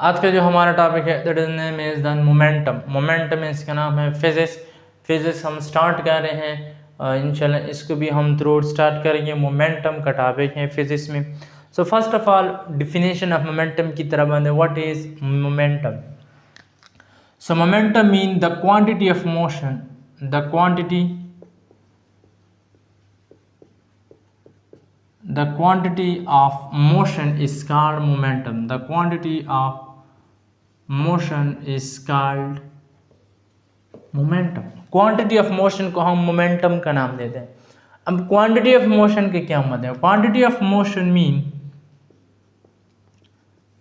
आज का जो हमारा टॉपिक है that is name is the momentum. Momentum इसका नाम है फिजिक्स। फिजिक्स हम स्टार्ट कर रहे हैं इंशाल्लाह, इसको भी हम थ्रू स्टार्ट करेंगे। मोमेंटम का टॉपिक है फिजिक्स में। So first of all definition of momentum की तरफ आते हैं। What is momentum? So momentum mean the quantity of motion, the quantity of motion is called momentum. The quantity of motion is called momentum. Quantity of motion को हम momentum का नाम देते हैं। अब क्वांटिटी ऑफ मोशन के क्या मतलब है? Quantity of motion mean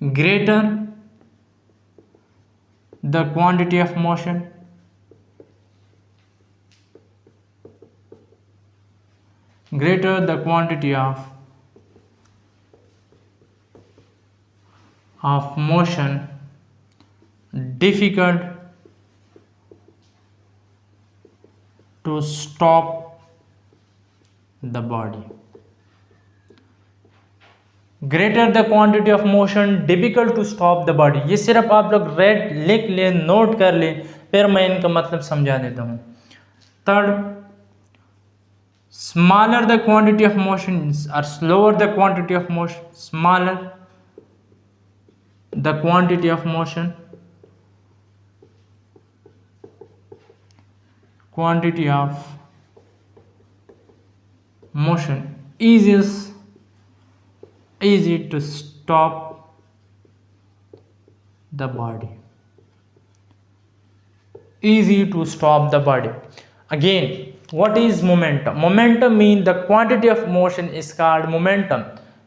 greater the quantity of motion, greater the quantity of motion, difficult to stop the body. Greater the quantity of motion, difficult to stop the body. ये सिर्फ आप लोग red लिख ले, नोट कर ले, फिर मैं इनका मतलब समझा देता हूँ। Third, smaller the quantity of motion or slower the quantity of motion, smaller the quantity of motion, quantity of motion easy to stop the body, easy to stop the body. Again, what is momentum? Momentum means the quantity of motion is called momentum.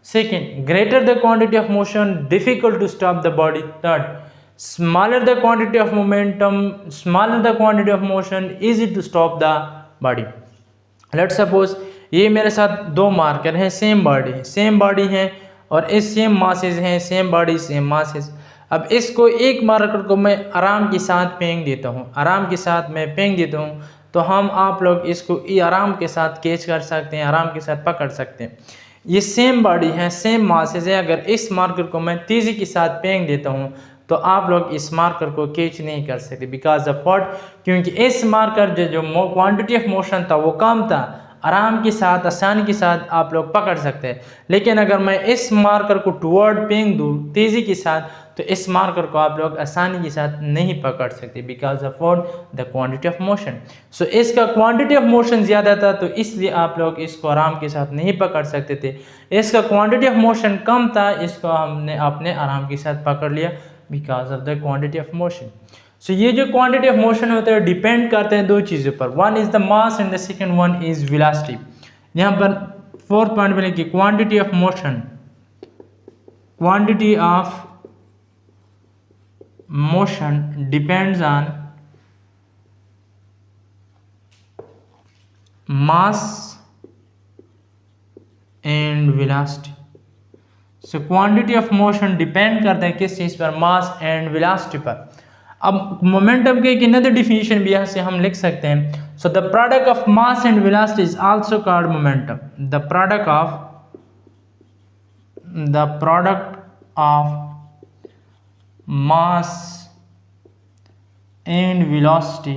Second, greater the quantity of motion, difficult to stop the body. Third, smaller the quantity of momentum, smaller the quantity of motion, easy to stop the body. Let's suppose ये मेरे साथ दो marker हैं, same body है और इस same masses हैं, same body same masses. अब इसको एक मार्कर को मैं आराम के साथ फेंक देता हूँ, तो हम आप लोग इसको आराम के साथ कैच कर सकते हैं, आराम के साथ पकड़ सकते हैं। ये सेम बॉडी है, सेम मासेज है। अगर इस मार्कर को मैं तेज़ी के साथ फेंक देता हूँ तो आप लोग इस मार्कर को कैच नहीं कर सकते। Because of what? क्योंकि इस मार्कर जो क्वांटिटी ऑफ मोशन था वो कम था, आराम के साथ आसानी के साथ आप लोग पकड़ सकते हैं। लेकिन अगर मैं इस मार्कर को टुवर्ड फेंक दूँ तेज़ी के साथ, तो इस मार्कर को आप लोग आसानी के साथ नहीं पकड़ सकते। Because of what? The quantity of motion. So इसका क्वांटिटी ऑफ मोशन ज़्यादा था, तो इसलिए आप लोग इसको आराम के साथ नहीं पकड़ सकते थे। इसका क्वांटिटी ऑफ मोशन कम था, इसको हमने अपने आराम के साथ पकड़ लिया because of the quantity of motion. So ये जो क्वांटिटी ऑफ मोशन होते हैं डिपेंड करते हैं दो चीज़ों पर। One is the mass and the second one is velocity. यहाँ पर फोर्थ पॉइंट में लिखिए quantity of motion, quantity of motion depends on mass and velocity. So quantity of motion depend करते हैं किस चीज़ पर? mass and velocity पर। अब मोमेंटम के एक another definition भी यहाँ से हम लिख सकते हैं। So the product of mass and velocity is also called momentum. The product of mass and velocity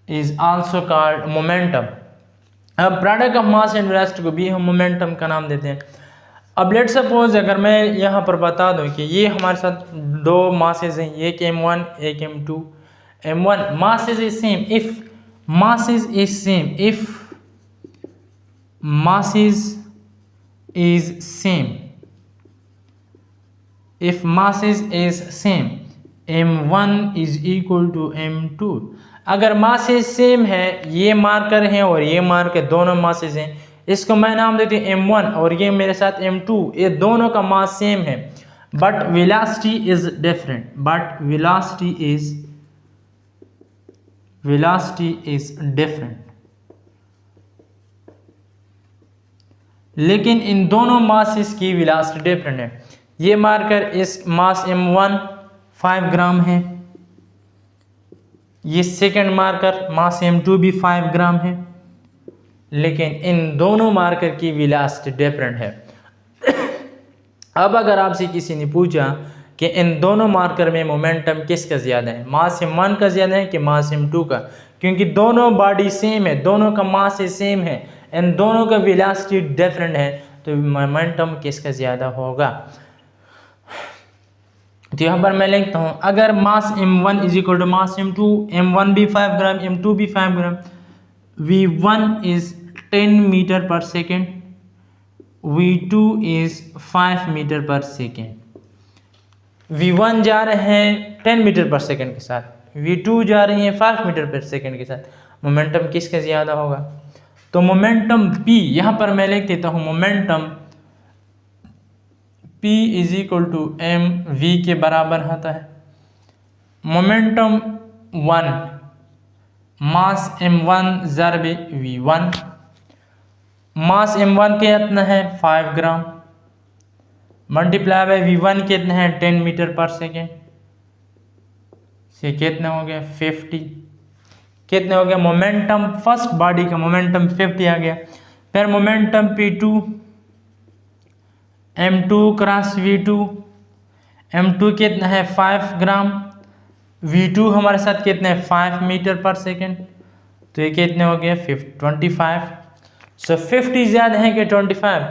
is also called momentum. अब product of mass and velocity को भी हम मोमेंटम का नाम देते हैं। अब लेट सपोज अगर मैं यहाँ पर बता दूँ कि ये हमारे साथ दो मासेस हैं, एक m1 एक m2। m1 masses is same if masses is same if masses is same m1 is equal to m2। अगर मासेज सेम है, ये मार्कर हैं और ये मार्कर दोनों मासेज हैं, इसको मैं नाम देती हूँ m1 और ये मेरे साथ m2, ये दोनों का मास सेम है। बट वेलोसिटी इज डिफरेंट, लेकिन इन दोनों मासेस की वेलोसिटी डिफरेंट है। ये मार्कर इस मास m1 5 ग्राम है, ये सेकंड मार्कर मास m2 भी 5 ग्राम है, लेकिन इन दोनों मार्कर की वेलोसिटी डिफरेंट है। अब अगर आपसे किसी ने पूछा कि इन दोनों मार्कर में मोमेंटम किसका ज़्यादा है, मास m1 का ज़्यादा है कि मास m2 का, क्योंकि दोनों बॉडी सेम है, दोनों का मास सेम है, इन दोनों का वेलोसिटी डिफरेंट है, तो मोमेंटम किसका ज़्यादा होगा। तो यहाँ पर मैं लिखता हूँ, अगर mass m1 is equal to mass m2, m1 भी 5 ग्राम m2 भी 5 ग्राम, v1 is 10 metre per second, v2 is 5 metre per second. v1 जा रहे हैं 10 मीटर पर सेकेंड के साथ, v2 जा रही है 5 मीटर पर सेकेंड के साथ, मोमेंटम किसका ज़्यादा होगा। तो मोमेंटम p, यहाँ पर मैं लिख देता हूँ momentum p is equal to M V के बराबर होता है। मोमेंटम 1 मास m1 ज़रब v1, मास m1 कितना है 5 ग्राम, मल्टीप्लाई बाय v1 कितना है 10 मीटर पर सेकेंड, से कितना हो गया 50, कितना हो गया मोमेंटम, फर्स्ट बॉडी का मोमेंटम 50 आ गया। फिर momentum p2 m2 cross v2, m2 कितना है 5 ग्राम, v2 हमारे साथ कितना है 5 मीटर पर सेकेंड, तो ये कितने हो गया 25। सो 50 ज़्यादा है कि 25।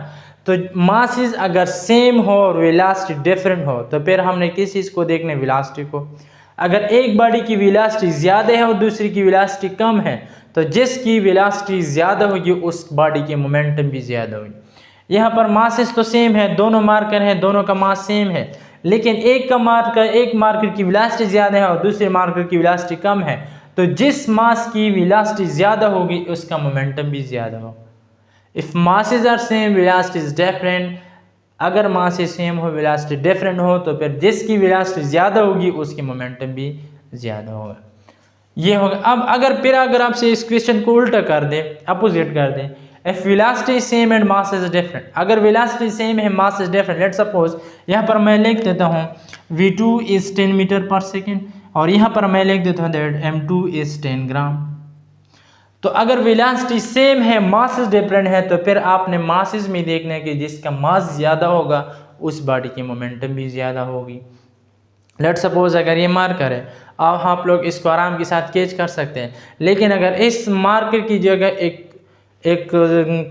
तो मासेस अगर सेम हो और वेलोसिटी डिफरेंट हो तो फिर हमने किस चीज़ को देखना है, वेलोसिटी को। अगर एक बॉडी की वेलोसिटी ज़्यादा है और दूसरी की वेलोसिटी कम है तो जिसकी वेलोसिटी ज़्यादा होगी उस बॉडी की मोमेंटम भी ज़्यादा होगी। यहाँ पर मासेस तो सेम है, दोनों मार्कर हैं, दोनों का मास सेम है, लेकिन एक मार्कर की वेलोसिटी ज़्यादा है और दूसरे मार्कर की वेलोसिटी कम है, तो जिस मास की वेलोसिटी ज़्यादा होगी उसका मोमेंटम भी ज़्यादा होगा। If masses are same velocity is different, अगर मासेस सेम हो वेलोसिटी डिफरेंट हो तो फिर जिसकी वेलोसिटी ज़्यादा होगी उसकी मोमेंटम भी ज़्यादा होगा। ये होगा। अब अगर आपसे इस क्वेश्चन को उल्टा कर दें, अपोजिट कर दें, if velocity same and mass is different, अगर वेलोसिटी सेम है mass is different, let's suppose यहाँ पर मैं लिख देता हूँ v2 is 10 metre per second और यहाँ पर मैं लिख देता हूँ दैट m2 इज 10 ग्राम। तो अगर वेलोसिटी सेम है मासेस डिफरेंट है तो फिर आपने मासेस में देखना है कि जिसका मास ज़्यादा होगा उस बॉडी की मोमेंटम भी ज़्यादा होगी। लेट्स सपोज अगर ये मार्कर है, आप लोग इसको आराम के साथ कैच कर सकते हैं, लेकिन अगर इस मार्कर की जगह एक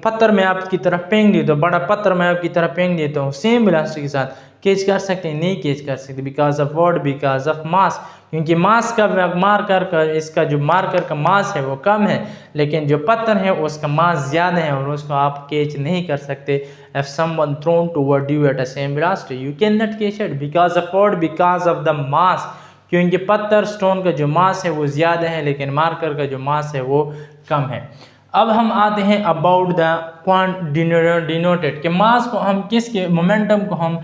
पत्थर में आपकी तरफ फेंक दी तो बड़ा पत्थर में आपकी तरफ फेंक देता हूँ, सेम वेलोसिटी के साथ कैच कर सकते हैं, नहीं कैच कर सकते, because of what, because of mass, क्योंकि मास का मार्कर का इसका जो मार्कर का मास है वो कम है, लेकिन जो पत्थर है उसका मास ज़्यादा है और उसको आप कैच नहीं कर सकते। If someone thrown toward you at a same velocity you can not catch it because of what, because of the mass, क्योंकि पत्थर स्टोन का जो मास है वो ज़्यादा है लेकिन मार्कर का जो मास है वो कम है। अब हम आते हैं अबाउट द डिनोटेड के मास को हम किसके, मोमेंटम को हम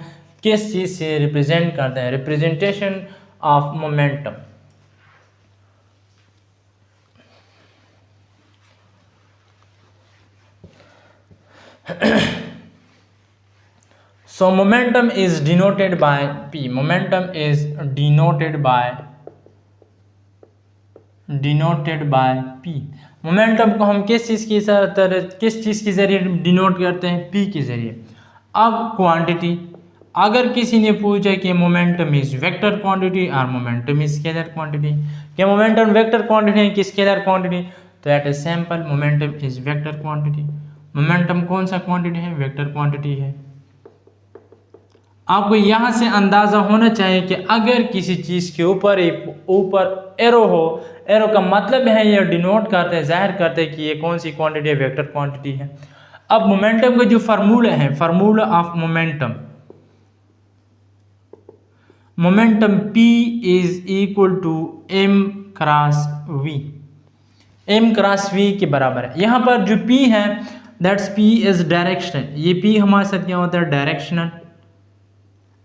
किस चीज़ से रिप्रेजेंट करते हैं, representation of momentum. So momentum is denoted by P. Momentum is denoted by P. Momentum को हम किस चीज़ के ज़रिए डिनोट करते हैं, P के ज़रिए। अब क्वांटिटी, अगर किसी ने पूछा कि मोमेंटम इज वेक्टर क्वांटिटी और मोमेंटम इज स्केलर क्वांटिटी, क्या मोमेंटम वेक्टर क्वांटिटी है कि स्केलर क्वांटिटी, तो at a sample momentum is vector quantity. Momentum कौन सा क्वांटिटी है, वेक्टर क्वांटिटी है। आपको यहाँ से अंदाज़ा होना चाहिए कि अगर किसी चीज़ के ऊपर एरो हो, एरो का मतलब है ये डिनोट करते हैं, जाहिर करते हैं कि ये कौन सी क्वांटिटी है, वेक्टर क्वांटिटी है। अब मोमेंटम का जो फार्मूला है, formula of momentum, momentum P is equal to m cross v, m cross v के बराबर है। यहाँ पर जो P है दैट्स P इज डायरेक्शनल, ये P हमारे साथ क्या होता है, directional,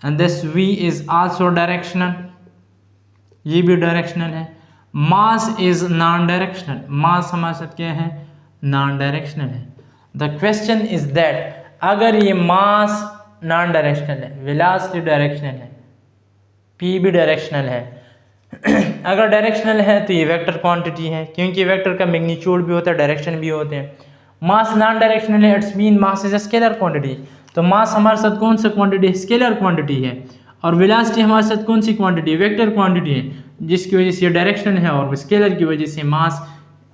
and this v is also directional, ये भी डायरेक्शनल है। Mass is non directional, mass हमारे साथ क्या है, नॉन डायरेक्शनल है। द क्वेश्चन इज दैट अगर ये मास नॉन डायरेक्शनल है, वेलोसिटी डायरेक्शनल है, P भी डायरेक्शनल है, अगर डायरेक्शनल है तो ये वेक्टर क्वांटिटी है, क्योंकि वेक्टर का मैग्नीट्यूड भी होता है, डायरेक्शन भी होते हैं। मास नॉन डायरेक्शनल है, it's mean mass is a scalar quantity. तो मास हमारे साथ कौन सा क्वांटिटी है? स्केलर क्वांटिटी है। और वेलोसिटी हमारे साथ कौन सी क्वांटिटी है? वेक्टर क्वांटिटी है, जिसकी वजह से डायरेक्शन है और स्केलर की वजह से मास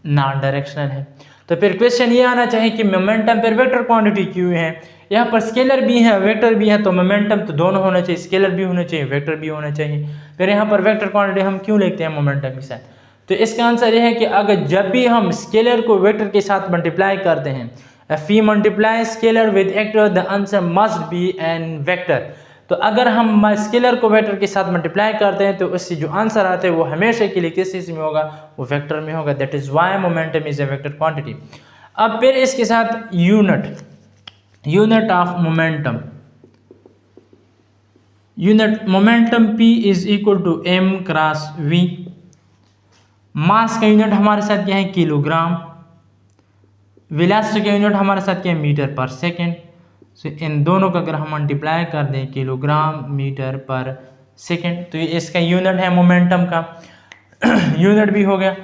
नॉन डायरेक्शनल है। तो फिर क्वेश्चन ये आना चाहिए कि मोमेंटम पर वेक्टर क्वांटिटी क्यों है? यहाँ पर स्केलर भी है वेक्टर भी है, तो मोमेंटम तो दोनों होना चाहिए, स्केलर भी होना चाहिए वेक्टर भी होना चाहिए। फिर यहाँ पर वेक्टर क्वांटिटी हम क्यों लिखते हैं मोमेंटम के साथ? तो इसका आंसर यह है कि अगर जब भी हम स्केलर को वेक्टर के साथ मल्टीप्लाई करते हैं, if we multiply scalar with vector the answer must be an vector। तो अगर हम स्केलर को वेक्टर के साथ मल्टीप्लाई करते हैं तो उससे जो आंसर आता है वो हमेशा के लिए किस चीज़ में होगा? वो वेक्टर में होगा। That is why momentum is a vector quantity. अब फिर इसके साथ unit of momentum, unit momentum P is equal to m cross v। Mass का यूनिट हमारे साथ क्या है? किलोग्राम। वेलोसिटी का यूनिट हमारे साथ क्या है? Metre per second. सो इन दोनों का अगर हम मल्टीप्लाई कर दें किलोग्राम मीटर पर सेकेंड, तो ये इसका यूनिट है मोमेंटम का यूनिट भी हो गया।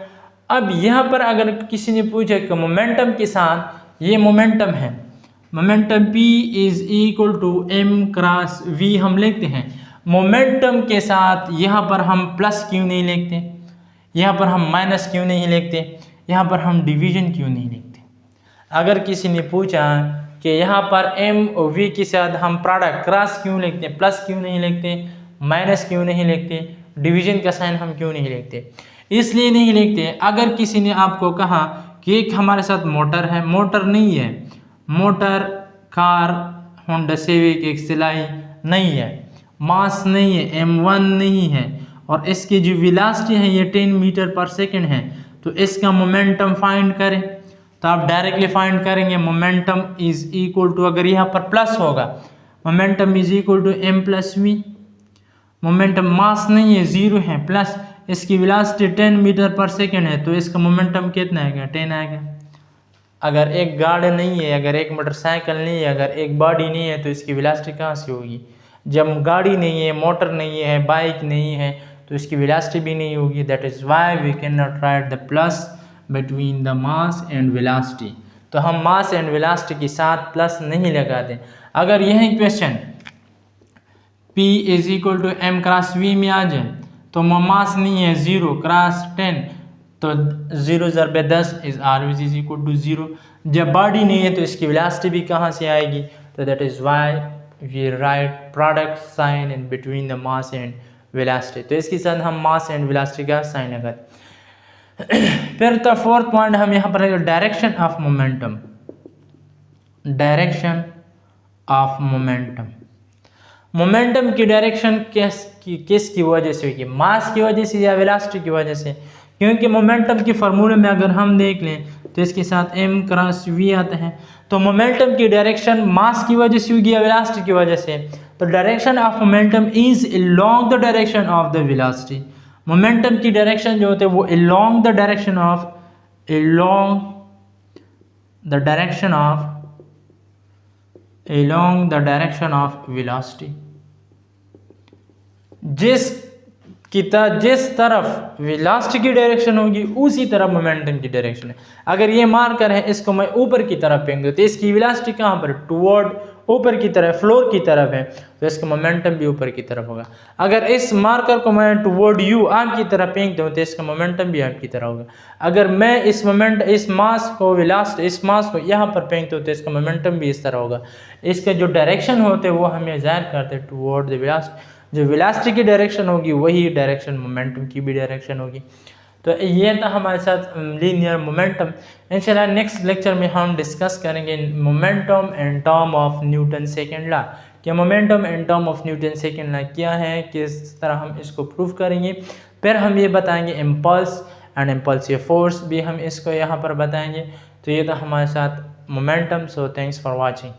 अब यहाँ पर अगर किसी ने पूछा कि मोमेंटम के साथ ये मोमेंटम है, momentum P is equal to m cross v हम लिखते हैं, मोमेंटम के साथ यहाँ पर हम प्लस क्यों नहीं लिखते? यहाँ पर हम माइनस क्यों नहीं लिखते? यहाँ पर हम डिवीजन क्यों नहीं लिखते? अगर किसी ने पूछा कि यहाँ पर m और v के साथ हम प्रोडक्ट क्रॉस क्यों लिखते हैं, प्लस क्यों नहीं लिखते, माइनस क्यों नहीं लिखते, डिवीजन का साइन हम क्यों नहीं लिखते? इसलिए नहीं लिखते, अगर किसी ने आपको कहा कि एक हमारे साथ मोटर है, मोटर नहीं है, मोटर कार होंडा सिविक एक्सलाई नहीं है, मास नहीं है, m1 नहीं है, और इसकी जो वेलोसिटी है ये 10 मीटर पर सेकेंड है, तो इसका मोमेंटम फाइंड करें। तो आप डायरेक्टली फाइंड करेंगे मोमेंटम इज इक्वल टू, अगर यहाँ पर प्लस होगा, momentum is equal to m plus v. Momentum mass नहीं है, जीरो है, प्लस इसकी वेलोसिटी 10 मीटर पर सेकेंड है, तो इसका मोमेंटम कितना आएगा? 10 आएगा। अगर एक गाड़ी नहीं है, अगर एक मोटरसाइकिल नहीं है, अगर एक बॉडी नहीं है, तो इसकी वेलोसिटी कहाँ से होगी? जब गाड़ी नहीं है, मोटर नहीं है, बाइक नहीं है, तो इसकी वेलोसिटी भी नहीं होगी। That is why we can not write the plus between the mass and velocity. तो हम मास एंड वेलोसिटी के साथ प्लस नहीं लगाते। अगर यही question P is equal to m cross v में आ जाए, तो मास नहीं है, 0 क्रॉस 10, तो 0 ज़रबे 10 is r which is equal to 0। जब बॉडी नहीं है तो इसकी वेलोसिटी भी कहाँ से आएगी? तो that is why we write product sign in between the mass and velocity. तो इसके साथ हम मास एंड वेलोसिटी का साइन लगाते। फिर तो फोर्थ पॉइंट हम यहाँ पर direction of momentum, direction of momentum. Momentum की डायरेक्शन किसकी वजह से होगी? मास की वजह से या वेलोसिटी की वजह से? क्योंकि मोमेंटम की फार्मूले में अगर हम देख लें तो इसके साथ m क्रॉस v आता है, तो मोमेंटम की डायरेक्शन मास की वजह से होगी या वेलोसिटी की वजह से? तो direction of momentum is along the direction of the velocity. Momentum की डायरेक्शन जो होते हैं वो along the direction of velocity. जिस तरफ वेलोसिटी की डायरेक्शन होगी उसी तरफ मोमेंटम की डायरेक्शन है। अगर ये मार्कर है, इसको मैं ऊपर की तरफ फेंक दूँ तो इसकी वेलोसिटी कहाँ पर? टुवर्ड ऊपर की तरफ, फ्लोर की तरफ है, तो इसका मोमेंटम भी ऊपर की तरफ होगा। अगर इस मार्कर को मैं टुवर्ड यू आपकी तरफ फेंक दूँ तो इसका मोमेंटम भी आपकी तरफ होगा। अगर मैं इस मास को यहाँ पर फेंक दूँ तो इसका मोमेंटम भी इस तरह होगा। इसके जो डायरेक्शन होते हैं वो हमें ज़ाहिर करते हैं टुवर्ड द वेलोसिटी। जो वेलोसिटी की डायरेक्शन होगी वही डायरेक्शन मोमेंटम की भी डायरेक्शन होगी। तो ये था हमारे साथ लीनियर मोमेंटम। इंशाल्लाह नेक्स्ट लेक्चर में हम डिस्कस करेंगे momentum and term of Newton second law. कि momentum and term of Newton second law क्या है, किस तरह हम इसको प्रूव करेंगे। फिर हम ये बताएंगे इम्पल्स एंड इम्पल्सिव फोर्स भी हम इसको यहाँ पर बताएंगे। तो ये था हमारे साथ momentum. So thanks for watching.